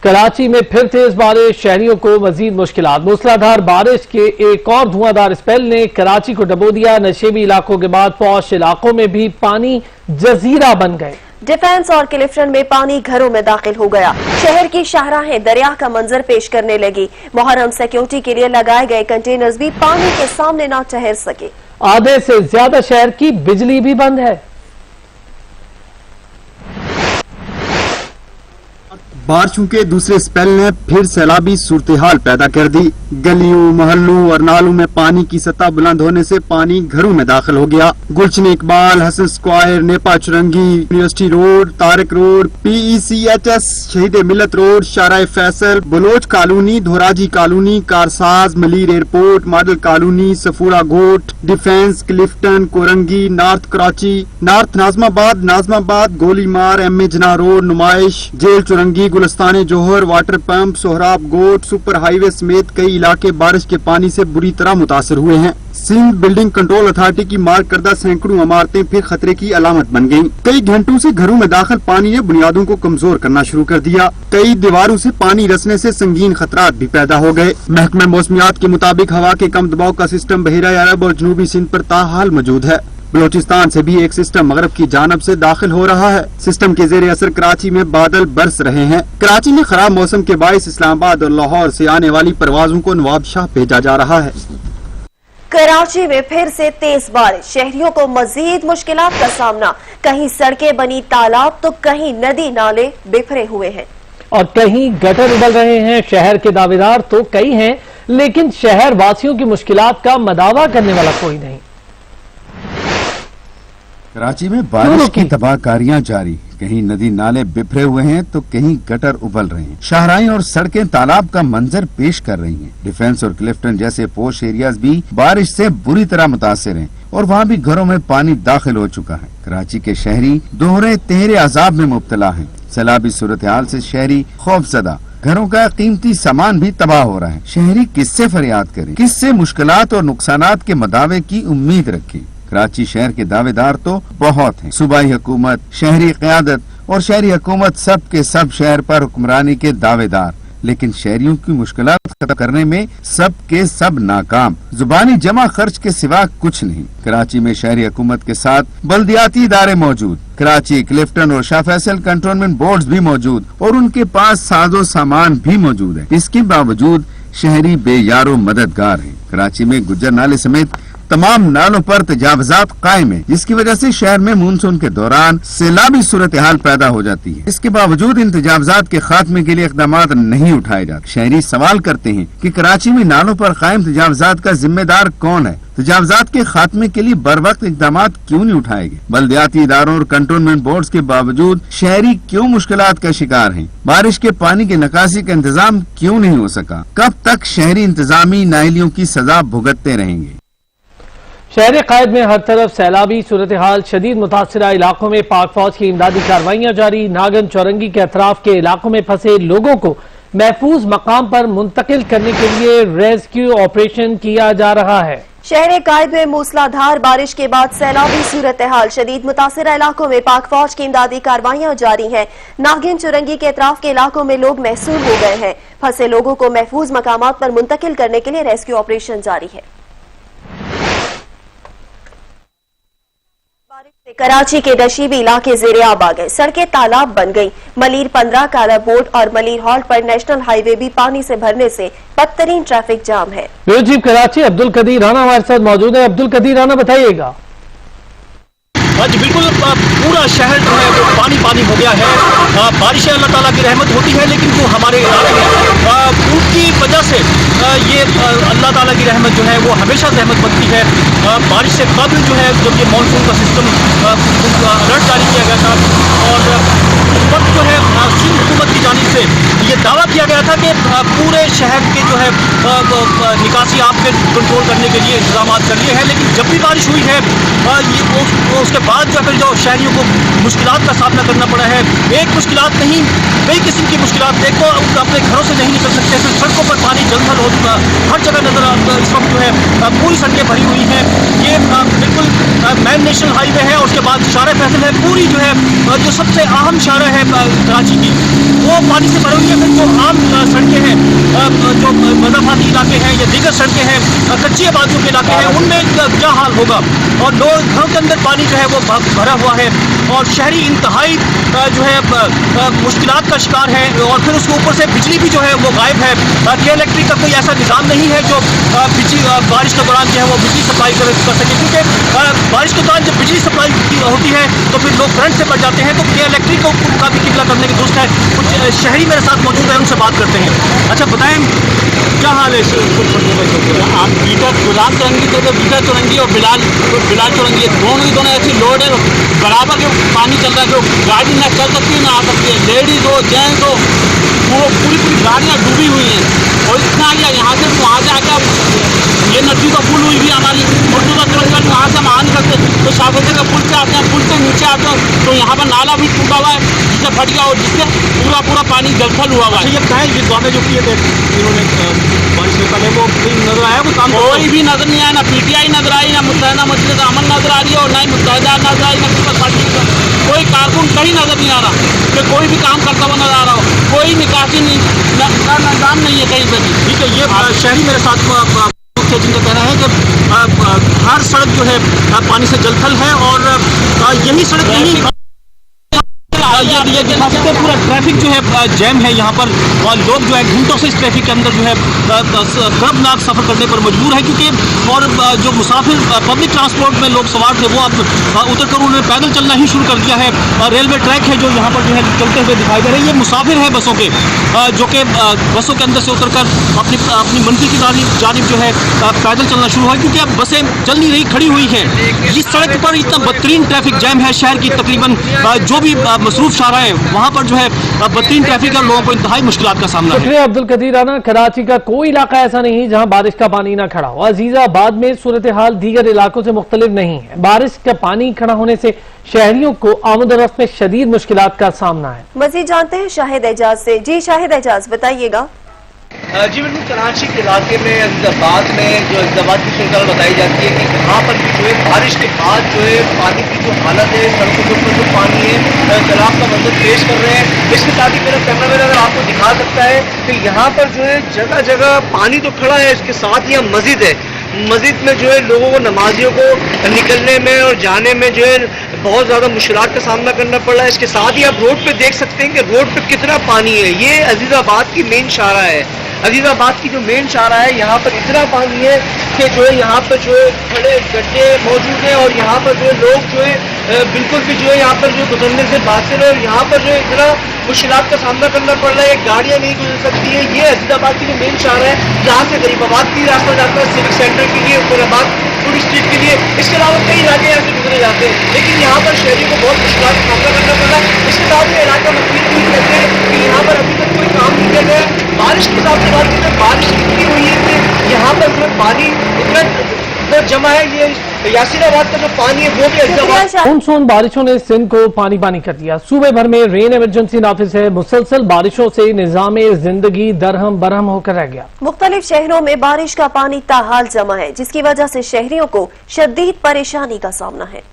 کراچی میں پھر تیز بارش، شہریوں کو مزید مشکلات۔ موسلادھار بارش کے ایک اور دھواں دار اسپیل نے کراچی کو ڈبو دیا۔ نشیبی علاقوں کے بعد پوش علاقوں میں بھی پانی جزیرہ بن گئے۔ ڈیفنس اور کلفٹن میں پانی گھروں میں داخل ہو گیا۔ شہر کی شاہراہیں دریا کا منظر پیش کرنے لگی۔ محرم سیکیورٹی کے لیے لگائے گئے کنٹینرز بھی پانی کے سامنے نہ ٹھہر سکے۔ آدھے سے زیادہ شہر کی بجلی بھی بند ہے۔ بارشوں کے دوسرے اسپیل نے پھر سیلابی صورتحال پیدا کر دی۔ گلیوں، محلوں اور نالوں میں پانی کی سطح بلند ہونے سے پانی گھروں میں داخل ہو گیا۔ Gulshan Iqbal, Hassan square, Nipa Chowrangi, university road, Tariq road, PECHS، Shaheed Millat road, Shahrah Faisal, Baloch colony, Dhoraji colony, Karsaz, Malir airport, model colony, Safoora Goth, defence, Clifton, Korangi, north Karachi, north Nazimabad, Goli Mar, M A Jinnah road, Numaish, jail Chowrangi, Gulistan Johar, water pump, Sohrab Goth, super highway سمیت کئی علاقے بارش کے پانی سے بری طرح متاثر ہوئے ہیں۔ سندھ بلڈنگ کنٹرول اتھارٹی کی مارک کردہ سینکڑوں عمارتیں پھر خطرے کی علامت بن گئیں۔ کئی گھنٹوں سے گھروں میں داخل پانی نے بنیادوں کو کمزور کرنا شروع کر دیا۔ کئی دیواروں سے پانی رسنے سے سنگین خطرات بھی پیدا ہو گئے۔ محکمہ موسمیات کے مطابق ہوا کے کم دباؤ کا سسٹم بحیرہ عرب اور جنوبی سندھ پر تاحال موجود ہے۔ بلوچستان سے بھی ایک سسٹم مغرب کی جانب سے داخل ہو رہا ہے۔ سسٹم کے زیر اثر کراچی میں بادل برس رہے ہیں۔ کراچی میں خراب موسم کے باعث اسلام آباد اور لاہور سے آنے والی پروازوں کو نواب شاہ بھیجا جا رہا ہے۔ کراچی میں پھر سے تیز بارش، شہریوں کو مزید مشکلات کا سامنا۔ کہیں سڑکیں بنی تالاب تو کہیں ندی نالے بکھرے ہوئے ہیں اور کہیں گٹر ابل رہے ہیں۔ شہر کے دعویدار تو کئی ہیں، لیکن شہر واسیوں کی مشکلات کا مداوع کرنے والا کوئی نہیں۔ کراچی میں بارش کی تباہ کاریاں جاری، کہیں ندی نالے بکھرے ہوئے ہیں تو کہیں گٹر ابل رہے ہیں۔ شاہراہیں اور سڑکیں تالاب کا منظر پیش کر رہی ہیں۔ ڈیفنس اور کلفٹن جیسے پوش ایریاز بھی بارش سے بری طرح متاثر ہیں اور وہاں بھی گھروں میں پانی داخل ہو چکا ہے۔ کراچی کے شہری دوہرے تہرے عذاب میں مبتلا ہیں۔ سیلابی صورتحال سے شہری خوف زدہ، گھروں کا قیمتی سامان بھی تباہ ہو رہا ہے۔ شہری کس سے فریاد کریں، کس سے مشکلات اور نقصانات کے مداوع کی امید رکھیں؟ کراچی شہر کے دعوے دار تو بہت ہیں۔ صوبائی حکومت، شہری قیادت اور شہری حکومت سب کے سب شہر پر حکمرانی کے دعوے دار، لیکن شہریوں کی مشکلات ختم کرنے میں سب کے سب ناکام۔ زبانی جمع خرچ کے سوا کچھ نہیں۔ کراچی میں شہری حکومت کے ساتھ بلدیاتی ادارے موجود، کراچی، کلفٹن اور شاہ فیصل کنٹونمنٹ بورڈز بھی موجود اور ان کے پاس ساز و سامان بھی موجود ہے۔ اس کے باوجود شہری بے یار و مددگار ہیں۔ کراچی میں گجر نالے سمیت تمام نالوں پر تجاوزات قائم ہیں، جس کی وجہ سے شہر میں مونسون کے دوران سیلابی صورتحال پیدا ہو جاتی ہے۔ اس کے باوجود ان تجاوزات کے خاتمے کے لیے اقدامات نہیں اٹھائے جاتے۔ شہری سوال کرتے ہیں کہ کراچی میں نالوں پر قائم تجاوزات کا ذمہ دار کون ہے؟ تجاوزات کے خاتمے کے لیے بر وقت اقدامات کیوں نہیں اٹھائے گئے؟ بلدیاتی اداروں اور کنٹونمنٹ بورڈز کے باوجود شہری کیوں مشکلات کا شکار ہیں؟ بارش کے پانی کی نکاسی کا انتظام کیوں نہیں ہو سکا؟ کب تک شہری انتظامی نااہلیوں کی سزا بھگتتے رہیں گے؟ شہر قائد میں ہر طرف سیلابی صورتحال، شدید متاثرہ علاقوں میں پاک فوج کی امدادی کارروائیاں جاری۔ ناگن چورنگی کے اطراف کے علاقوں میں پھنسے لوگوں کو محفوظ مقام پر منتقل کرنے کے لیے ریسکیو آپریشن کیا جا رہا ہے۔ شہر قائد میں موسلادھار بارش کے بعد سیلابی صورتحال، شدید متاثرہ علاقوں میں پاک فوج کی امدادی کارروائیاں جاری ہیں۔ ناگن چورنگی کے اطراف کے علاقوں میں لوگ محصور ہو گئے ہیں۔ پھنسے لوگوں کو محفوظ مقامات پر منتقل کرنے کے لیے ریسکیو آپریشن جاری ہے۔ کراچی کے نشیبی علاقے زیر آب آ گئے، سڑکیں تالاب بن گئیں۔ ملیر 15 کالا بورڈ اور ملیر ہالٹ پر نیشنل ہائی وے بھی پانی سے بھرنے سے بدترین ٹریفک جام ہے۔ بیورو چیف کراچی عبدالقدیر رانا ہمارے ساتھ موجود ہے۔ عبدالقدیر رانا، بتائیے گا۔ جی بالکل، پورا شہر جو ہے وہ پانی پانی ہو گیا ہے۔ بارشیں اللہ تعالیٰ کی رحمت ہوتی ہے، لیکن جو ہمارے علاقے ہیں ان کی وجہ سے یہ اللہ تعالیٰ کی رحمت جو ہے وہ ہمیشہ زحمت بنتی ہے۔ بارش سے قبل جو ہے جب یہ مانسون کا سسٹم الرٹ جاری کیا گیا تھا اور اس وقت جو ہے سندھ حکومت کی جانب سے یہ دعویٰ किया गया था कि पूरे शहर के जो है निकासी आप पे कंट्रोल करने के लिए इंतजाम कर लिए हैं, लेकिन जब भी बारिश हुई है उसके बाद जो फिर जो शहरियों को मुश्किलात का सामना करना पड़ा है। एक मुश्किलात नहीं, कई किस्म की मुश्किलात। देखो, अपने घरों से नहीं निकल सकते, फिर सड़कों पर पानी जलथल हो हर जगह नजर इस वक्त जो है पूरी सड़कें भरी हुई हैं। ये बिल्कुल मेन नेशनल हाईवे है और उसके बाद शाहरा फैसल है, पूरी जो है जो सबसे अहम शाहरा है कराची की, वो पानी से भरी हुई है। फिर जो आम सड़कें हैं, जो मजाफाती इलाके हैं या दीगर सड़कें हैं, कच्ची आबादियों के इलाके हैं, उनमें क्या हाल होगा। और लोग घरों के अंदर पानी जो है वो भरा हुआ है और शहरी इंतहाई जो है मुश्किलात का शिकार है। और फिर उसके ऊपर से बिजली भी जो है वो गायब है। के इलेक्ट्रिक का कोई ऐसा निज़ाम नहीं है जो बिजली बारिश के दौरान जो है वो बिजली सप्लाई कर सके, क्योंकि बारिश के दौरान जब बिजली सप्लाई होती है तो फिर लोग करंट से बढ़ जाते हैं। तो के इलेक्ट्रिक का भी किबला करने की दुरुस्त है। कुछ शहरी मेरे साथ मौजूद है, उनसे बात करते हैं। अच्छा बताएं, क्या हाल है आप गुलाम चौरंगी तो बीटा चौरंगी और बिलाल चौरंगी दोनों ऐसी लोड है, बराबर के पानी चल रहा है, जो गाड़ी ना चल सकती है ना आ सकती है। लेडीज हो जेंट्स हो, वो पूरी गाड़ियाँ डूबी हुई हैं। और इतना आ गया यहाँ से वहाँ जाकर ये नदी का पुल हुई भी हमारी मुर्तुजा चौरंगी, वहाँ से हम आ नहीं सकते, तो शाहबुद्दीन के पुल से आते हैं, पुल से नीचे आते हैं तो यहाँ पर नाला भी टूटा हुआ है जिससे फट गया और जिससे पूरा पानी जलथल हुआ है। ये बताएं, ये वादे जो किए थे इन्होंने बारिश से पहले, वो नजर आया कोई काम? कोई भी नजर नहीं आया, ना पीटीआई नजर आई, ना मुत्तहिदा मजलिस अमन नजर आ रही है और ना ही मुत्तहिदा नजर आई, ना पीपल्स पार्टी का कोई कारकुन कहीं नजर नहीं आ रहा कि कोई भी काम करता हुआ नजर आ रहा हो। कोई निकासी नहीं, निजाम नहीं है कहीं पर। ठीक है, ये शहरी मेरे साथ जिनका कहना है कि हर सड़क जो है पानी से जलथल है और यही सड़क नहीं, ये दिखा सकते हैं पूरा ट्रैफिक जो है जैम है यहाँ पर और लोग जो है घंटों से इस ट्रैफिक के अंदर जो है खरबनाक सफ़र करने पर मजबूर है, क्योंकि और जो मुसाफिर पब्लिक ट्रांसपोर्ट में लोग सवार थे वो अब उतर कर उन्होंने पैदल चलना ही शुरू कर दिया है। रेलवे ट्रैक है जो यहाँ पर जो है चलते हुए दिखाई दे रहे हैं। ये मुसाफिर है बसों के, जो कि बसों के अंदर से उतर कर अपनी मंजिल की जानिब जो है पैदल चलना शुरू हुआ, क्योंकि अब बसें चल नहीं रही, खड़ी हुई हैं। इस सड़क पर इतना बदतरीन ट्रैफिक जैम है, शहर की तकरीबन जो भी मसरूफ शाहरा है वहाँ पर जो है बदतरीन ट्रैफिक है, लोगों को इंतहाई मुश्किलात का सामना है। अब्दुल कदीर राना, कराची का कोई इलाका ऐसा नहीं जहाँ बारिश का पानी ना खड़ा हो। अजीजाबाद में सूरत हाल दीगर इलाकों से मुख्तलिफ नहीं है। बारिश का पानी खड़ा होने से शहरियों को आमद-ओ-रफ्त में शदीद मुश्किलात का सामना है। मजीद जानते हैं शाहिद एजाज से। जी शाहिद एजाज, बताइएगा। जी बिल्कुल, कराची के इलाके में अजीजाबाद की सूरत बताई जाती है कि यहाँ पर भी जो है बारिश के बाद जो है पानी की जो हालत है, सड़कों के ऊपर जो पानी है तालाब का मंजर पेश कर रहे हैं। इसके साथ ही मेरा कैमरामैन अगर आपको दिखा सकता है कि यहाँ पर जो है जगह जगह पानी तो खड़ा है, इसके साथ ही मस्जिद है। मस्जिद में जो है लोगों को, नमाजियों को निकलने में और जाने में जो है बहुत ज़्यादा मुश्किलात का सामना करना पड़ रहा है। इसके साथ ही आप रोड पे देख सकते हैं कि रोड पे कितना पानी है। ये अजीजाबाद की मेन शाहरा है। अजीजाबाद की जो मेन शाहरा है, यहाँ पर इतना पानी है कि जो है यहाँ पर जो है खड़े गड्ढे मौजूद हैं और यहाँ पर जो है लोग जो है बिल्कुल भी जो है यहाँ पर जो गुजरने से बाधित है और यहाँ पर जो है इतना मुश्किलात का सामना करना पड़ रहा है। गाड़ियाँ नहीं गुजर सकती है। ये अजीजाबाद की जो मेन शाहरा है, जहाँ से गरीबाबाद की रास्ता जाता है सिविक सेंटर के लिए, उमराबाद पूरी स्ट्रीट के लिए। इसके अलावा कई इलाके यहाँ से गुजरे जाते हैं, लेकिन यहाँ पर शहरी को बहुत मुश्किलात का सामना करना पड़ रहा है। इसके साथ ही इलाका मकीन भी कहते हैं कि यहाँ पर अभी तक कोई काम नहीं किया गया। बारिश के साथ बात की तो बारिश इतनी हुई है कि यहाँ पर जो पानी इतना जमा है। ये यासीनाबाद का जो पानी है वो भी अजीजाबाद। मानसून बारिशों ने सिंध को पानी पानी कर दिया। सूबे भर में रेन इमरजेंसी नाफिज है। मुसलसल बारिशों से निजामे जिंदगी दरहम बरहम होकर रह गया। मुख्तलिफ शहरों में बारिश का पानी ताहाल जमा है, जिसकी वजह से शहरियों को शदीद परेशानी का सामना है।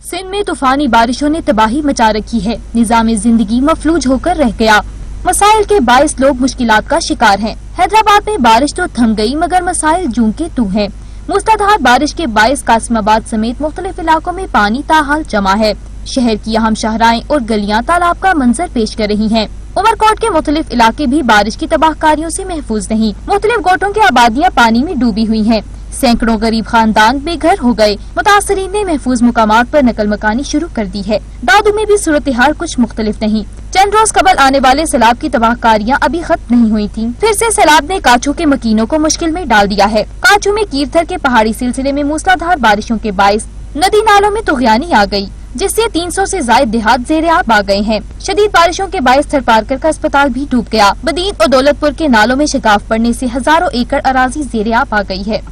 सिंध में तूफानी बारिशों ने तबाही मचा रखी है। निजामे जिंदगी मफलूज होकर रह गया। मसाइल के बाइस लोग मुश्किलात का शिकार हैं। हैदराबाद में बारिश तो थम गई, मगर मसाइल जूं के तू हैं। मूसलाधार बारिश के बाइस कासिमाबाद समेत मुख्तलिफ इलाकों में पानी ताहाल जमा है। शहर की अहम शाहराएं और गलियां तालाब का मंजर पेश कर रही हैं। उमरकोट के मुख्तलिफ इलाके भी बारिश की तबाहकारियों से महफूज नहीं। मुख्तलिफ गोटों की आबादियां पानी में डूबी हुई हैं। सैकड़ों गरीब खानदान बेघर हो गए। मुतासरीन ने महफूज मुकामात पर नकल मकानी शुरू कर दी है। दादू में भी सूरत हाल कुछ मुख्तलिफ नहीं। चंद रोज कबल आने वाले सैलाब की तबाहकारियां अभी खत्म नहीं हुई थी। फिर से सैलाब ने काचू के मकीनों को मुश्किल में डाल दिया है। काचू में कीरथर के पहाड़ी सिलसिले में मूसलाधार बारिशों के बाइस नदी नालों में तुगयानी आ गई। जिससे 300 से ज्यादा देहात ज़ेर-ए-आब आ गए हैं। शदीद बारिशों के बायस थरपारकर का अस्पताल भी डूब गया। बदीन और दौलतपुर के नालों में शिकाफ पड़ने से हजारों एकड़ अराजी ज़ेर-ए-आब आ गई है।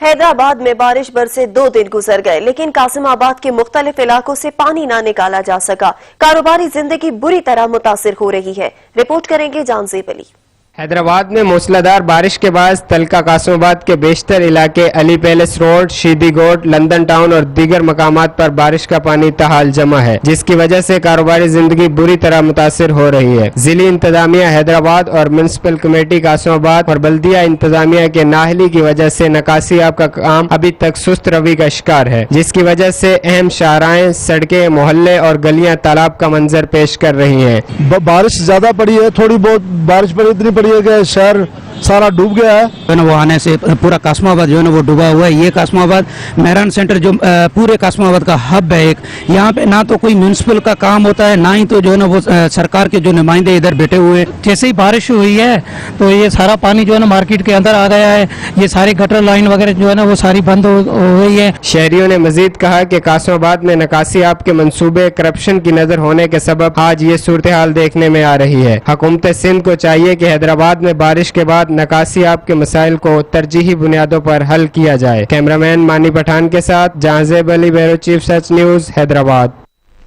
हैदराबाद में बारिश बरसे 2 दिन गुजर गए, लेकिन कासिमाबाद के मुख्तलिफ इलाकों से पानी ना निकाला जा सका। कारोबारी जिंदगी बुरी तरह मुतासिर हो रही है। रिपोर्ट करेंगे जानजेब अली। हैदराबाद में मूसलाधार बारिश के बाद तलका कासिमाबाद के बेशतर इलाके अली पैलेस रोड, शीदी गोड, लंदन टाउन और दीगर मकामात पर बारिश का पानी तहाल जमा है, जिसकी वजह से कारोबारी जिंदगी बुरी तरह मुतासिर हो रही है। जिली इंतजामिया हैदराबाद और म्यूनसिपल कमेटी कासिमाबाद और बल्दिया इंतजामिया के नाहली की वजह से नकासी आब का काम अभी तक सुस्त रवि का शिकार है, जिसकी वजह से अहम शाहराएं, सड़कें, मोहल्ले और गलियां तालाब का मंजर पेश कर रही हैं। बारिश ज्यादा पड़ी है, थोड़ी बहुत बारिश पड़ी, इतनी पड़ी है कि शहर सारा डूब गया है। वो आने से पूरा कासिमाबाद जो है ना वो डूबा हुआ है। ये कासिमाबाद मेहरान सेंटर जो पूरे कासिमाबाद का हब है एक, यहाँ पे ना तो कोई म्यूनसिपल का काम होता है, ना ही तो जो है ना वो सरकार के जो नुमाइंदे इधर बैठे हुए हैं। जैसे ही बारिश हुई है तो ये सारा पानी जो है ना मार्केट के अंदर आ गया है। ये सारी गटर लाइन वगैरह जो है ना वो सारी बंद हो गई है। शहरियों ने मजीद कहा कि कासिमाबाद में नकासी आब के मंसूबे करप्शन की नजर होने के सबब आज ये सूरत हाल देखने में आ रही है। हुकूमत सिंध को चाहिए कि हैदराबाद में बारिश के बाद नकासी आब के मसाइल को तरजीही बुनियादों पर हल किया जाए। कैमरामैन मानी पठान के साथ Jahanzeb Ali, bureau chief Sach news, Hyderabad.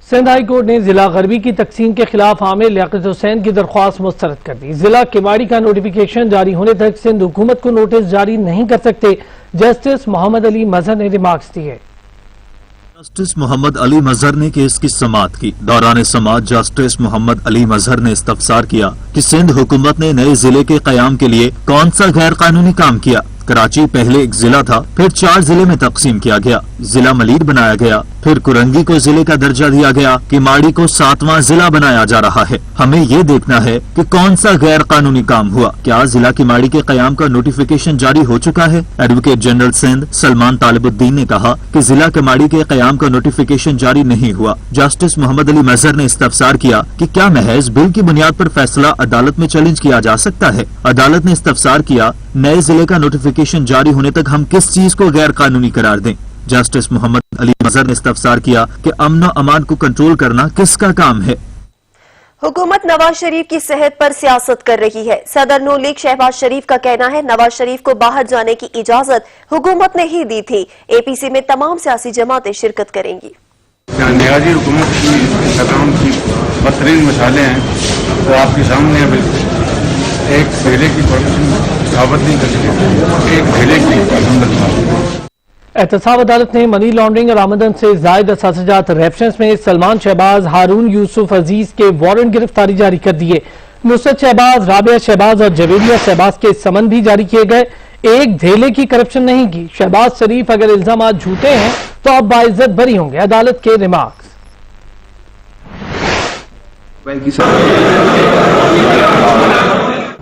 Sindh high court ने जिला गरबी की तकसीम के खिलाफ आमिर लियाकत हुसैन की दरख्वास्त मुस्तरद कर दी। जिला किवाड़ी का नोटिफिकेशन जारी होने तक सिंध हुकूमत को नोटिस जारी नहीं कर सकते, जस्टिस मोहम्मद अली मजहर ने रिमार्क्स दिए। जस्टिस मोहम्मद अली मजहर ने केस की समाअत की। दौरान समाअत जस्टिस मोहम्मद अली मजहर ने इस्तफसार किया कि सिंध हुकूमत ने नए जिले के कयाम के लिए कौन सा गैर कानूनी काम किया। कराची पहले एक जिला था, फिर 4 जिले में तकसीम किया गया, जिला मलीर बनाया गया, फिर कुरंगी को जिले का दर्जा दिया गया, किमाड़ी को 7वां जिला बनाया जा रहा है। हमें ये देखना है कि कौन सा गैर कानूनी काम हुआ। क्या जिला किमाड़ी के कयाम का नोटिफिकेशन जारी हो चुका है? एडवोकेट जनरल सिंध सलमान तालिबुद्दीन ने कहा कि जिला किमाड़ी के कयाम का नोटिफिकेशन जारी नहीं हुआ। जस्टिस मोहम्मद अली मजहर ने इस्तफसार किया कि क्या महज बिल की बुनियाद पर फैसला अदालत में चैलेंज किया जा सकता है? अदालत ने इस्तफसार किया, नए जिले का नोटिफिकेशन जारी होने तक हम किस चीज को गैर कानूनी करार दें? जस्टिस मोहम्मद अली मजहर ने इस्तफसार किया कि अमन और अमान को कंट्रोल करना किसका काम है? हुकूमत नवाज शरीफ की सेहत पर सियासत कर रही है। सदर नून लीग शहबाज शरीफ का कहना है नवाज शरीफ को बाहर जाने की इजाजत हुकूमत ने ही दी थी। एपीसी में तमाम सियासी जमातें शिरकत करेंगी। नियाजी हुकूमत की तमाम की बदतरीन मिसालें हैं वो आपके सामने है। बिल्कुल एक ढेले की साबित नहीं कर सकते, एक ढेले की। एहतसाब अदालत ने मनी लॉन्ड्रिंग और आमदन से जायद असासजात रेफरेंस में सलमान शहबाज, हारून यूसुफ अजीज के वारंट गिरफ्तारी जारी कर दिए। नुसरत शहबाज, राबिया शहबाज और जवेरिया शहबाज के समन भी जारी किए गए। एक धेले की करप्शन नहीं की। शहबाज शरीफ अगर इल्जाम झूठे हैं तो अब बाइज्जत बरी होंगे। अदालत के रिमार्क्स।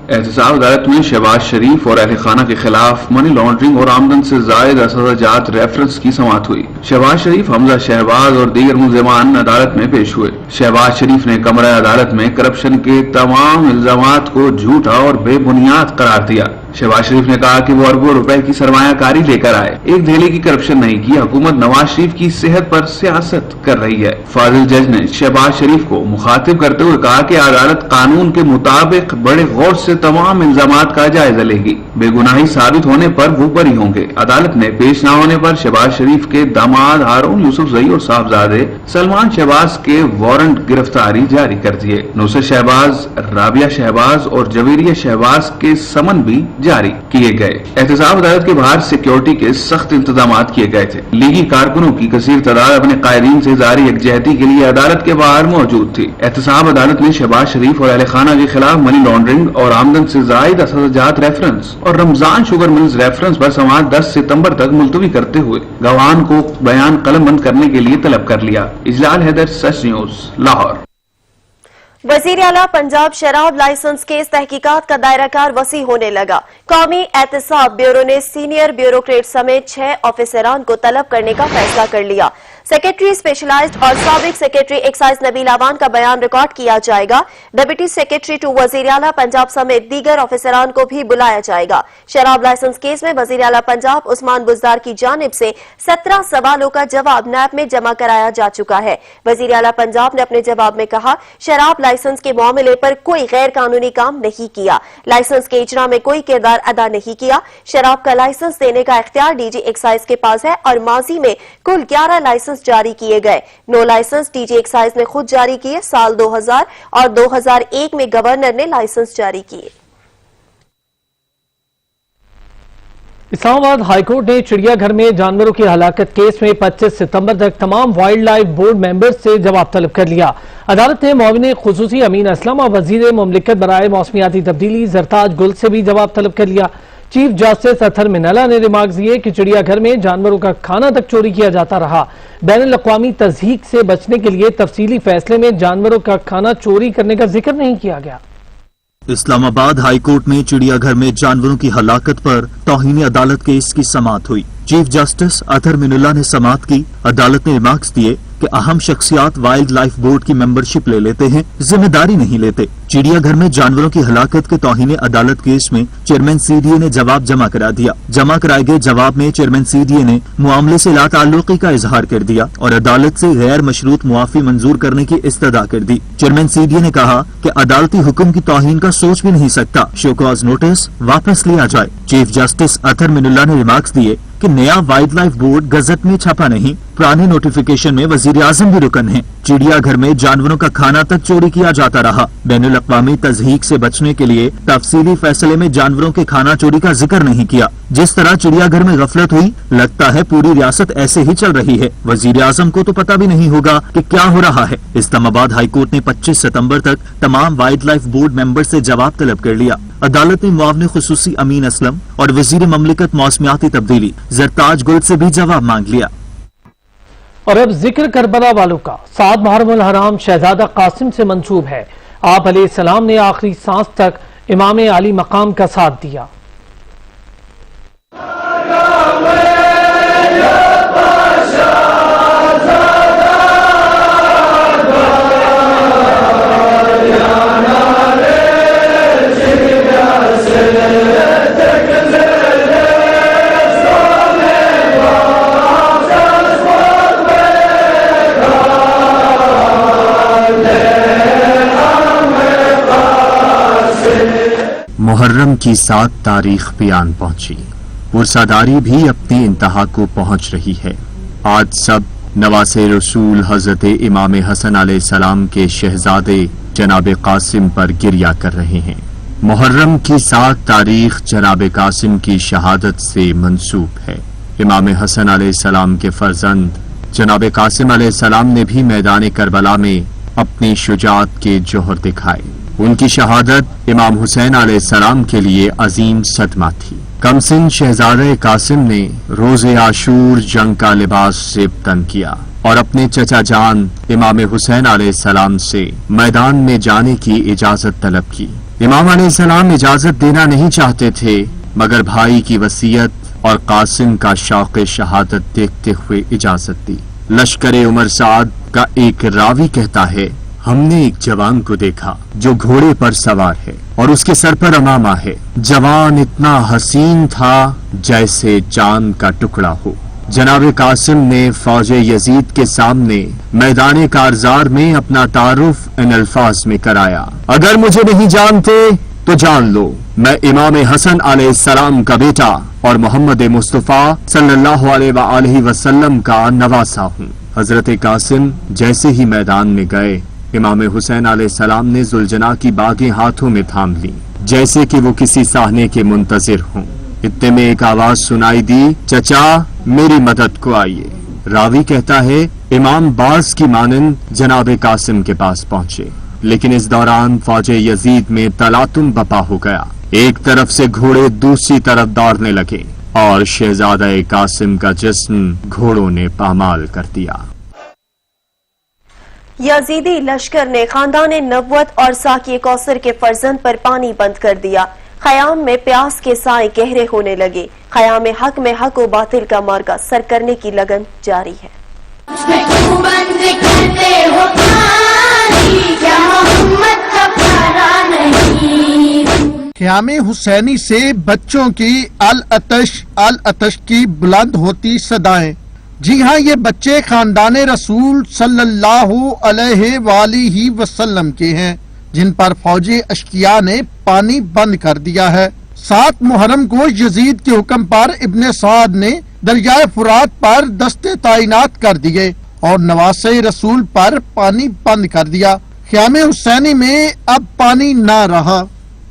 एहतसाब अदालत में शहबाज शरीफ और अहल खाना के खिलाफ मनी लॉन्ड्रिंग और आमदन से जायद असाजात रेफरेंस की समाअत हुई। शहबाज शरीफ, हमजा शहबाज और दीगर मुल्ज़िमान अदालत में पेश हुए। शहबाज शरीफ ने कमरा अदालत में करप्शन के तमाम इल्जामात को झूठा और बेबुनियाद करार दिया। शहबाज शरीफ ने कहा कि वो अरबों रुपए की सरमायाकारी लेकर आए, एक धेले की करप्शन नहीं की। हुकूमत नवाज शरीफ की सेहत पर सियासत कर रही है। फाजिल जज ने शहबाज शरीफ को मुखातिब करते हुए कहा कि अदालत कानून के मुताबिक बड़े गौर से तमाम इल्जामात का जायजा लेगी। बेगुनाही साबित होने पर वो बरी होंगे। अदालत ने पेश न होने पर शहबाज शरीफ के दामाद हारून यूसुफ जई और साहबजादे सलमान शहबाज के वारंट गिरफ्तारी जारी कर दिए। नुसरत शहबाज, राबिया शहबाज और जवेरिया शहबाज के समन भी जारी किए गए। एहतसाब अदालत के बाहर सिक्योरिटी के सख्त इंतजाम किए गए थे। लीगी कारकुनों की कसीर तादाद अपने कायदीन से जारी यकजहती के लिए अदालत के बाहर मौजूद थी। एहतसाब अदालत ने शहबाज शरीफ और अहल खाना के खिलाफ मनी लॉन्ड्रिंग और आमदन से जायद असाजात रेफरेंस और रमजान शुगर मिल्स रेफरेंस पर समाअत 10 सितंबर तक मुलतवी करते हुए गवाहान को बयान कलमबंद करने के लिए तलब कर लिया। इजलाल हैदर, सच न्यूज, लाहौर। वजीर आला पंजाब शराब लाइसेंस केस तहकीकात का दायरा कार वसी होने लगा। कौमी एहतसाब ब्यूरो ने सीनियर ब्यूरोक्रेट समेत 6 ऑफिसरान को तलब करने का फैसला कर लिया। सेक्रेटरी स्पेशलाइज्ड और साबिक सेक्रेटरी एक्साइज नबील आवान का बयान रिकॉर्ड किया जाएगा। डिप्टी सेक्रेटरी टू वजीर आला पंजाब समेत दीगर ऑफिसरान को भी बुलाया जाएगा। शराब लाइसेंस केस में वजीर आला पंजाब उस्मान बुज़दार की जानिब से 17 सवालों का जवाब नैब में जमा कराया जा चुका है। वजीर आला पंजाब ने अपने जवाब में कहा, शराब लाइसेंस के मामले पर कोई गैर कानूनी काम नहीं किया, लाइसेंस के इजरा में कोई किरदार अदा नहीं किया। शराब का लाइसेंस देने का इख्तियार डीजी एक्साइज के पास है और माजी में कुल 11 लाइसेंस जारी किए गए। 9 लाइसेंस डीजी एक्साइज ने खुद जारी किए। साल 2000 और 2001 में गवर्नर ने लाइसेंस जारी किए। इस्लामाबाद हाईकोर्ट ने चिड़ियाघर में जानवरों की हलाकत केस में 25 सितंबर तक तमाम वाइल्ड लाइफ बोर्ड मेंबर्स से जवाब तलब कर लिया। अदालत ने मुआविन खुसूसी अमीन असलम और वजीर मुमलिकत बराए मौसमियाती तब्दीली जरताज गुल से भी जवाब तलब कर लिया। चीफ जस्टिस अतर मिनल्ला ने रिमार्क्स दिए कि चिड़ियाघर में जानवरों का खाना तक चोरी किया जाता रहा। बैनुल-अक़वामी तज़हीक से बचने के लिए तफसीली फैसले में जानवरों का खाना चोरी करने का जिक्र नहीं किया गया। इस्लामाबाद हाई कोर्ट में चिड़ियाघर में जानवरों की हलाकत पर तौहीन अदालत केस की समाअत हुई। चीफ जस्टिस अतर मिनल्ला ने समाअत की। अदालत ने रिमार्क्स दिए कि अहम शख्सियात वाइल्ड लाइफ बोर्ड की मेंबरशिप ले लेते हैं, जिम्मेदारी नहीं लेते। चिड़ियाघर में जानवरों की हलाकत के तौहीन अदालत केस में चेयरमैन सीडीए ने जवाब जमा करा दिया। जमा कराए गए जवाब में चेयरमैन सीडीए ने मामले से लाताल्लुकी का इजहार कर दिया और अदालत से गैर मशरूत मुआफी मंजूर करने की इस्तदा कर दी। चेयरमैन सीडीए ने कहा कि अदालती हुक्म की तौहीन का सोच भी नहीं सकता, शो कॉज नोटिस वापस लिया जाए। चीफ जस्टिस अतर मिनल्ला ने रिमार्क्स दिए कि नया वाइल्ड लाइफ बोर्ड गजट में छपा नहीं, पुराने नोटिफिकेशन में वजीर आजम भी रुकन है। चिड़ियाघर में जानवरों का खाना तक चोरी किया जाता रहा। बैनुल-अक़वामी तज़हीक से बचने के लिए तफसीली फैसले में जानवरों के खाना चोरी का जिक्र नहीं किया। जिस तरह चिड़ियाघर में गफलत हुई, लगता है पूरी रियासत ऐसे ही चल रही है। वजीर आजम को तो पता भी नहीं होगा कि क्या हो रहा है। इस्लामाबाद हाई कोर्ट ने 25 सितंबर तक तमाम वाइल्ड लाइफ बोर्ड मेंबर से जवाब तलब कर लिया। अदालत ने मुआविन खुसूसी अमीन असलम और वजीर ममलिकत मौसमियाती तब्दीली जरताज गुल से भी जवाब मांग लिया। और अब जिक्र करबला वालों का। 7 मुहर्रम हराम शहजादा कासिम से मंसूब है। आप अलैहिस्सलाम ने आखिरी सांस तक इमाम आली मकाम का साथ दिया। मुहर्रम की 7 तारीख भी आन पहुंची। पुरसादारी भी अपनी इंतहा को पहुंच रही है। आज सब नवासे रसूल हजरत इमाम हसन अलैहिस्सलाम के शहजादे जनाब कासिम पर गिरिया कर रहे हैं। मुहर्रम की 7 तारीख जनाब कासिम की शहादत से मंसूब है। इमाम हसन अलैहिस्सलाम के फर्जंद जनाब कासिम अलैहिस्सलाम ने भी मैदान करबला में अपनी शुजाअत के जोहर दिखाए। उनकी शहादत इमाम हुसैन अलैहिस्सलाम के लिए अजीम सदमा थी। कमसिन शहजादे कासिम ने रोज़े आशूर जंग का लिबास सिबतन किया और अपने चचा जान इमाम हुसैन अलैहिस्सलाम से मैदान में जाने की इजाजत तलब की। इमाम अलैहिस्सलाम इजाजत देना नहीं चाहते थे, मगर भाई की वसीयत और कासिम का शौक़ शहादत देखते हुए इजाजत दी। लश्कर उमर साद का एक रावी कहता है, हमने एक जवान को देखा जो घोड़े पर सवार है और उसके सर पर अमामा है। जवान इतना हसीन था जैसे चांद का टुकड़ा हो। जनाब कासिम ने फौज यजीद के सामने मैदान कारजार में अपना तारुफ इन अल्फाज में कराया, अगर मुझे नहीं जानते तो जान लो, मैं इमाम हसन अलैहिस्सलाम का बेटा और मोहम्मद मुस्तफा सल्लल्लाहु अलैहि वसल्लम का नवासा हूँ। हजरत कासिम जैसे ही मैदान में गए, इमाम हुसैन अलैहिस्सलाम ने जुलजना की बागें हाथों में थाम ली, जैसे कि वो किसी साहने के मुंतजिर हों। इतने में एक आवाज सुनाई दी, चचा मेरी मदद को आइए। रावी कहता है, इमाम बाज की मानंद जनाब कासिम के पास पहुंचे, लेकिन इस दौरान फौज यजीद में तलातुम बपा हो गया। एक तरफ से घोड़े दूसरी तरफ दौड़ने लगे और शहजादा कासिम का जिस्म घोड़ों ने पामाल कर दिया। यजीदी लश्कर ने खानदान नबुवत और साकी कौसर के फर्जंद पर पानी बंद कर दिया। खयाम में प्यास के साए गहरे होने लगे। खयाम हक में हक व बातिल का मार्का सर करने की लगन जारी है। पीते हो पानी, क्या मोहम्मद का प्यारा नहीं। क़याम हुसैनी से बच्चों की अल अतश की बुलंद होती सदाएं। जी हाँ, ये बच्चे खानदान रसूल सल्लल्लाहु अलैहि वसल्लम के हैं, जिन पर फौजी अश्किया ने पानी बंद कर दिया है। 7 मुहर्रम को यजीद के हुक्म पर इब्ने साद ने दरियाए फुरात पर दस्ते तैनात कर दिए और नवासे रसूल पर पानी बंद कर दिया। क़याम हुसैनी में अब पानी न रहा।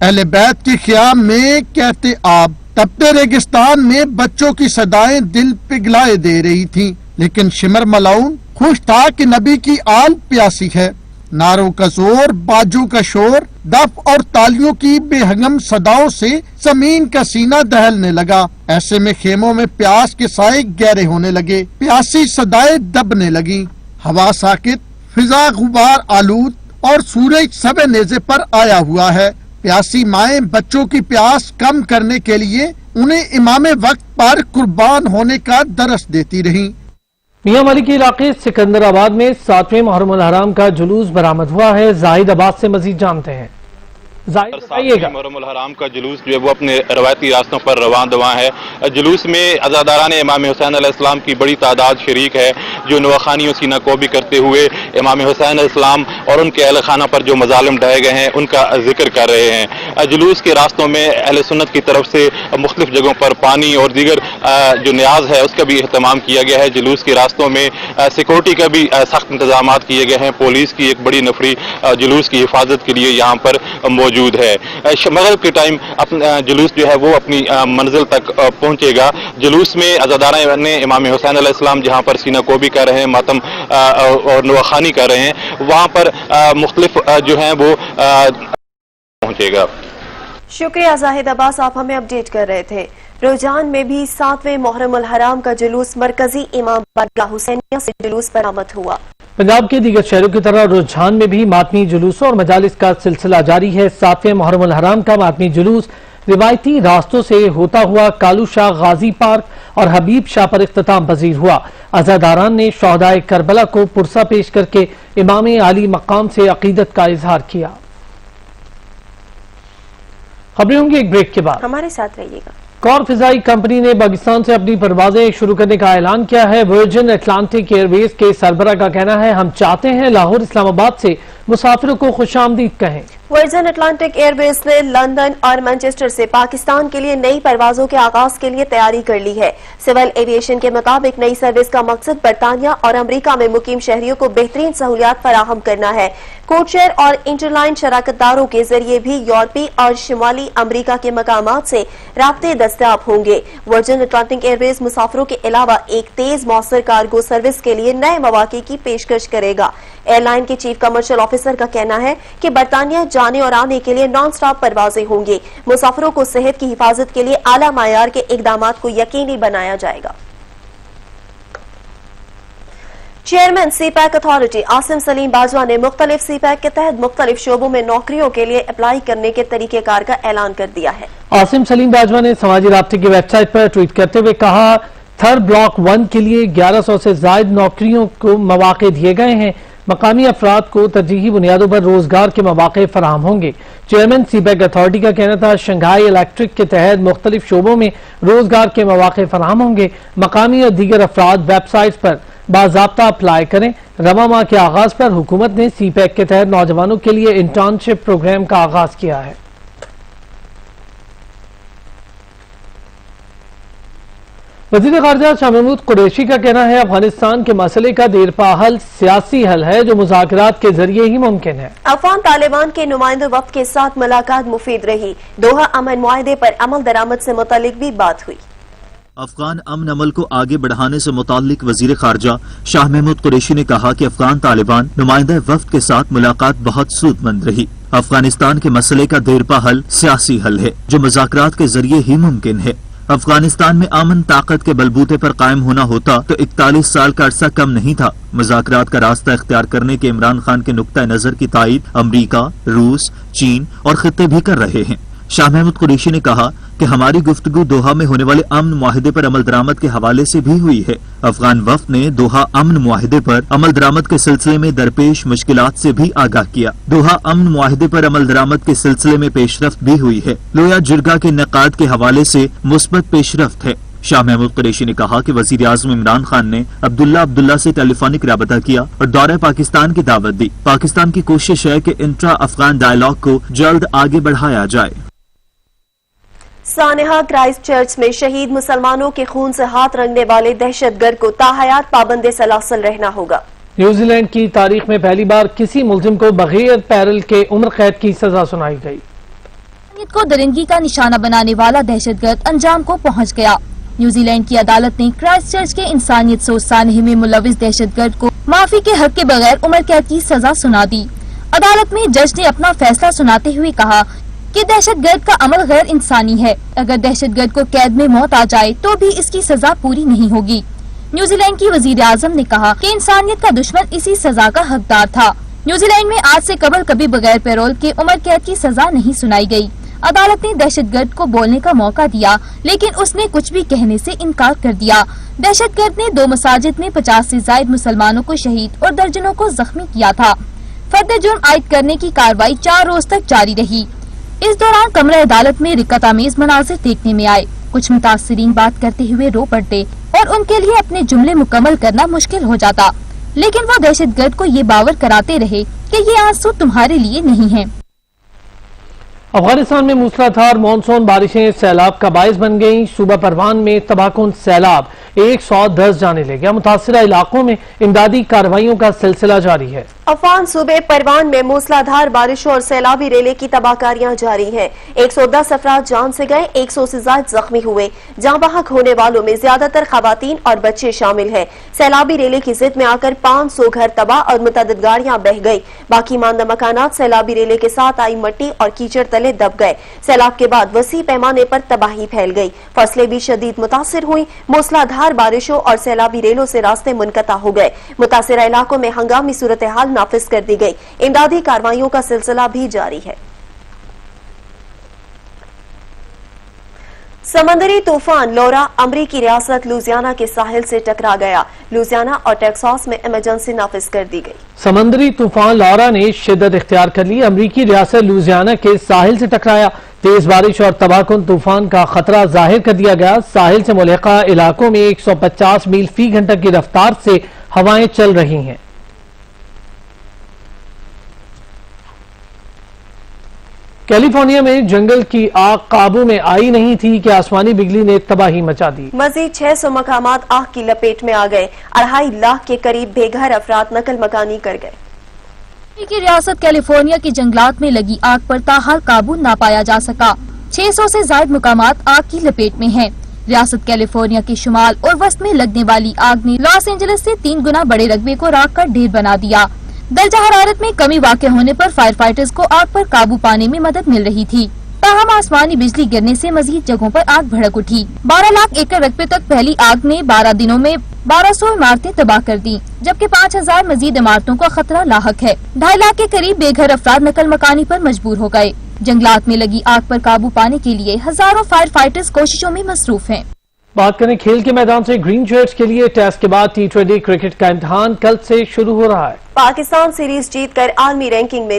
अहले बैत के क़याम में कहते आप तपते रेगिस्तान में बच्चों की सदाएं दिल पिघलाए दे रही थीं, लेकिन शिमर मलाउन खुश था कि नबी की आल प्यासी है। नारों का जोर, बाजों का शोर, दफ और तालियों की बेहंगम सदाओं से जमीन का सीना दहलने लगा। ऐसे में खेमों में प्यास के साए गहरे होने लगे, प्यासी सदाएं दबने लगी। हवा साकित, फिजा गुबार आलूद और सूरज सबे नेज़े पर आया हुआ है। प्यासी माएं बच्चों की प्यास कम करने के लिए उन्हें इमाम वक्त पर कुर्बान होने का दरस देती रहीं। मियां वाली के इलाके सिकंदराबाद में 7वें मुहर्रम उल हराम का जुलूस बरामद हुआ है। जाहिद अब्बास से मजीद जानते हैं। मुहर्रम उल हराम का जुलूस जो है वो अपने रवायती रास्तों पर रवां दवा है। जुलूस में अज़ादारान इमाम हुसैन अलैहिस्सलाम की बड़ी तादाद शरीक है, जो नवाखानी और सीना कोबी करते हुए इमाम हुसैन अलैहिस्सलाम और उनके अहल खाना पर जो मजालिम ढाए गए हैं उनका जिक्र कर रहे हैं। जुलूस के रास्तों में अहले सुन्नत की तरफ से मुख्तलिफ जगहों पर पानी और दीगर जो न्याज है उसका भी अहतमाम किया गया है। जुलूस के रास्तों में सिक्योरिटी का भी सख्त इंतजाम किए गए हैं। पुलिस की एक बड़ी नफरी जुलूस की हिफाजत के लिए यहाँ पर मौजूद है। मगरिब के टाइम जुलूस जो है वो अपनी मंजिल तक पहुंचेगा। जुलूस में अज़ादारान इमाम हुसैन अलैहिस्सलाम जहां पर सीना कोबी कर रहे हैं, मातम और नवाखानी कर रहे हैं, वहां पर मुख्तलिफ जो हैं वो पहुंचेगा। शुक्रिया जाहिद अब्बास, आप हमें अपडेट कर रहे थे। रुझान में भी 7वें मुहर्रम उल हराम का जुलूस मरकजी इमाम बारगाह हुसैनिया से जुलूस बरामद हुआ। पंजाब के दीगर शहरों की तरह रुझान में भी मातमी जुलूसों और मजालिस का सिलसिला जारी है। 7वें मुहर्रम उल हराम का मातमी जुलूस रिवायती रास्तों से होता हुआ कालू शाह गाजी पार्क और हबीब शाह पर इख्तिताम पजीर हुआ। अज़ादारान ने शोहदाए करबला को पुरसा पेश करके इमाम आली मकाम से अकीदत का इजहार किया। खबरें होंगी एक ब्रेक के बाद, हमारे साथ रहिएगा। कौर फिजाई कंपनी ने पाकिस्तान से अपनी परवाजें शुरू करने का ऐलान किया है। वर्जिन अटलांटिक एयरवेज के सरबराह का कहना है, हम चाहते हैं लाहौर इस्लामाबाद से मुसाफिरों को खुशामदीद कहें। वर्जिन अटलांटिक एयरवेज ने लंदन और मैनचेस्टर से पाकिस्तान के लिए नई परवाजों के आगाज के लिए तैयारी कर ली है। सिविल एविएशन के मुताबिक नई सर्विस का मकसद बरतानिया और अमरीका में मुकीम शहरियों को बेहतरीन सहूलियात फराहम करना है। कोडशेयर और इंटरलाइन शराकतदारों के जरिए भी यूरोपीय और शुमाली अमरीका के मकामात से राब्ते दस्तयाब होंगे। वर्जिन अटलांटिक एयरवेज मुसाफिरों के अलावा एक तेज मौसर कार्गो सर्विस के लिए नए मौके की पेशकश करेगा। एयरलाइन के चीफ कमर्शियल ऑफिसर का कहना है कि बरतानिया जाने और आने के लिए नॉन स्टॉप परवाजें होंगी। मुसाफिरों को सेहत की हिफाजत के लिए आला मायार के इकदाम को यकीनी बनाया जाएगा। Chairman CPEC authority Asim Salim Bajwa ने मुख्तलिफ सीपैक के तहत मुख्तलिफ शोबों में नौकरियों के लिए अप्लाई करने के तरीकेकार का ऐलान कर दिया है। आसिम सलीम बाजवा ने समाजी राब्ते की वेबसाइट पर ट्वीट करते हुए कहा, थर्ड ब्लॉक 1 के लिए 1100 से ज्यादा नौकरियों को मौके दिए गए हैं। मकामी अफराद को तरजीही बुनियादों पर रोजगार के मौके फराहम होंगे। चेयरमैन सीपैक अथॉरिटी का कहना था, शंघाई इलेक्ट्रिक के तहत मुख्तलिफ शोबों में रोजगार के मौके फराहम होंगे। मकामी और दीगर अफराद वेबसाइट पर बाज़ाब्ता अप्लाई करें। रवा माह के आगाज पर हुकूमत ने सीपैक के तहत नौजवानों के लिए इंटर्नशिप प्रोग्राम का आगाज किया है। वज़ीर ख़ारिजा शाह महमूद कुरैशी का कहना है, अफगानिस्तान के मसले का देरपा हल सियासी हल है जो मुज़ाकरात के जरिए ही मुमकिन है। अफगान तालिबान के नुमाइंदों वक्त के साथ मुलाकात मुफीद रही। दोहा अमन मुआहदे पर अमल दरामद से मुतालिक भी बात हुई। अफगान अमन अमल को आगे बढ़ाने से मुताल्लिक वजीर खारजा शाह महमूद कुरैशी ने कहा कि अफगान तालिबान नुमाइंदा वफ्द के साथ मुलाकात बहुत सूदमंद रही। अफगानिस्तान के मसले का देरपा हल सियासी हल है जो मुज़ाकरात के जरिए ही मुमकिन है। अफगानिस्तान में अमन ताकत के बलबूते पर कायम होना होता तो 41 साल का अरसा कम नहीं था। मुज़ाकरात का रास्ता इख्तियार करने के इमरान खान के नुक्ता नजर की तायीद अमरीका, रूस, चीन और खित्ते भी कर रहे हैं। शाह महमूद कुरैशी ने कहा कि हमारी गुफ्तगू दोहा में होने वाले अमन मुआहिदे पर अमल दरामद के हवाले से भी हुई है। अफगान वफ्द ने दोहा अमन मुआहिदे पर अमल दरामद के सिलसिले में दरपेश मुश्किलात से भी आगाह किया। दोहा अमन मुआहिदे पर अमल दरामद के सिलसिले में पेशरफ्त भी हुई है। लोया जिरगा के इनेकाद के हवाले से मुस्बत पेशरफ्त है। शाह महमूद कुरैशी ने कहा कि वजीर आज़म इमरान खान ने अब्दुल्ला से टेलीफोनिक राबता किया और दौरे पाकिस्तान की दावत दी। पाकिस्तान की कोशिश है कि इंट्रा अफगान डायलॉग को जल्द आगे बढ़ाया जाए। सानेहा क्राइस्ट चर्च में शहीद मुसलमानों के खून से हाथ रंगने वाले दहशतगर्द को ताहयात पाबंद सलासल रहना होगा। न्यूजीलैंड की तारीख में पहली बार किसी मुलजिम को बगैर पैरल के उम्र कैद की सजा सुनाई गई। को दरिंदगी का निशाना बनाने वाला दहशतगर्द अंजाम को पहुंच गया। न्यूजीलैंड की अदालत ने क्राइस्ट चर्च के इंसानियत सोच सानहे में मुलविस दहशतगर्द को माफी के हक के बगैर उम्र कैद की सजा सुना दी। अदालत में जज ने अपना फैसला सुनाते हुए कहा कि दहशतगर्द का अमल गैर इंसानी है। अगर दहशतगर्द को कैद में मौत आ जाए तो भी इसकी सजा पूरी नहीं होगी। न्यूजीलैंड की वजीर आज़म ने कहा कि इंसानियत का दुश्मन इसी सजा का हकदार था। न्यूजीलैंड में आज से कबल कभी बगैर पैरोल के उम्र कैद की सजा नहीं सुनाई गई। अदालत ने दहशतगर्द को बोलने का मौका दिया, लेकिन उसने कुछ भी कहने से इनकार कर दिया। दहशतगर्द ने 2 मसाजिद में 50 से ज्यादा मुसलमानों को शहीद और दर्जनों को जख्मी किया था। फर्द जुर्म आयद करने की कार्रवाई 4 रोज तक जारी रही। इस दौरान कमरा अदालत में रिक्कत आमेज मनाजिर देखने में आए। कुछ मुतासिरीन बात करते हुए रो पड़ते और उनके लिए अपने जुमले मुकम्मल करना मुश्किल हो जाता, लेकिन वो दहशतगर्द को ये बावर कराते रहे कि ये आंसू तुम्हारे लिए नहीं है। अफगानिस्तान में मूसलाधार मानसून बारिशें सैलाब का बायस बन गईं। सूबा परवान में तबाहकुन सैलाब 110 जाने ले गया। मुतासिरा इलाकों में इमदादी कार्रवाइयों का सिलसिला जारी है। अफगान सूबे परवान में मूसलाधार बारिशों और सैलाबी रेले की तबाहकारियां जारी हैं। 110 अफराद जान से गए, 100 से ज्यादा जख्मी हुए। जहां बहक होने वालों में ज्यादातर खवातीन और बच्चे शामिल हैं। सैलाबी रेले की जिद में आकर 500 घर तबाह और मुतअद्दिद गाड़ियां बह गई। बाकी मानदा मकानात सैलाबी रेले के साथ आई मट्टी और कीचड़ तले दब गए। सैलाब के बाद वसी पैमाने पर तबाही फैल गई। फसलें भी शदीद मुतासिर हुई। मूसलाधार बारिशों और सैलाबी रेलों से रास्ते मुनक़ता हो गए। मुतासिरा इलाकों में हंगामी सूरत हाल नाफिज कर दी गई। इमदादी कार्रवाइयों का सिलसिला भी जारी है। समंदरी तूफान लौरा अमरीकी रियासत लुजियाना के साहिल से टकरा गया। लुजियाना और टेक्सास में इमरजेंसी नाफिज कर दी गई। समंदरी तूफान लौरा ने शिद्दत इख्तियार कर ली। अमरीकी रियासत लुजियाना के साहिल से टकराया। तेज बारिश और तबाहकुन तूफान का खतरा जाहिर कर दिया गया। साहिल से मुल्हिका इलाकों में 150 मील फी घंटा की रफ्तार से हवाएं चल रही हैं। कैलिफोर्निया में जंगल की आग काबू में आई नहीं थी कि आसमानी बिजली ने तबाही मचा दी। मजीद 600 मकामात आग की लपेट में आ गए। 2.5 लाख के करीब बेघर अफराद नकल मकानी कर गए। अमेरिकी रियासत कैलिफोर्निया के जंगलात में लगी आग पर ताहाल काबू न पाया जा सका। 600 से ज्यादा मकामात आग की लपेट में हैं। रियासत कैलिफोर्निया के शुमाल और वस्त में लगने वाली आग ने लॉस एंजलिस से 3 गुना बड़े रकबे को राख कर ढेर बना दिया। दर्जा हरारत में कमी वाक़ होने पर फायर फाइटर्स को आग पर काबू पाने में मदद मिल रही थी। ताहम आसमानी बिजली गिरने से मजीद जगहों पर आग भड़क उठी। 12 लाख एकड़ रकबे तक फैली आग ने 12 दिनों में 1200 इमारतें तबाह कर दी, जबकि 5000 मजीद इमारतों का खतरा लाहक है। 2.5 लाख के करीब बेघर अफराद नकल मकानी पर मजबूर हो गए। जंगलात में लगी आग पर काबू पाने के लिए हजारों फायर फाइटर्स कोशिशों में मसरूफ हैं। बात करें खेल के मैदान से, ग्रीन जेट्स के लिए टेस्ट के बाद T20 क्रिकेट का इम्तिहान कल से शुरू हो रहा है। पाकिस्तान सीरीज जीतकर आलमी रैंकिंग में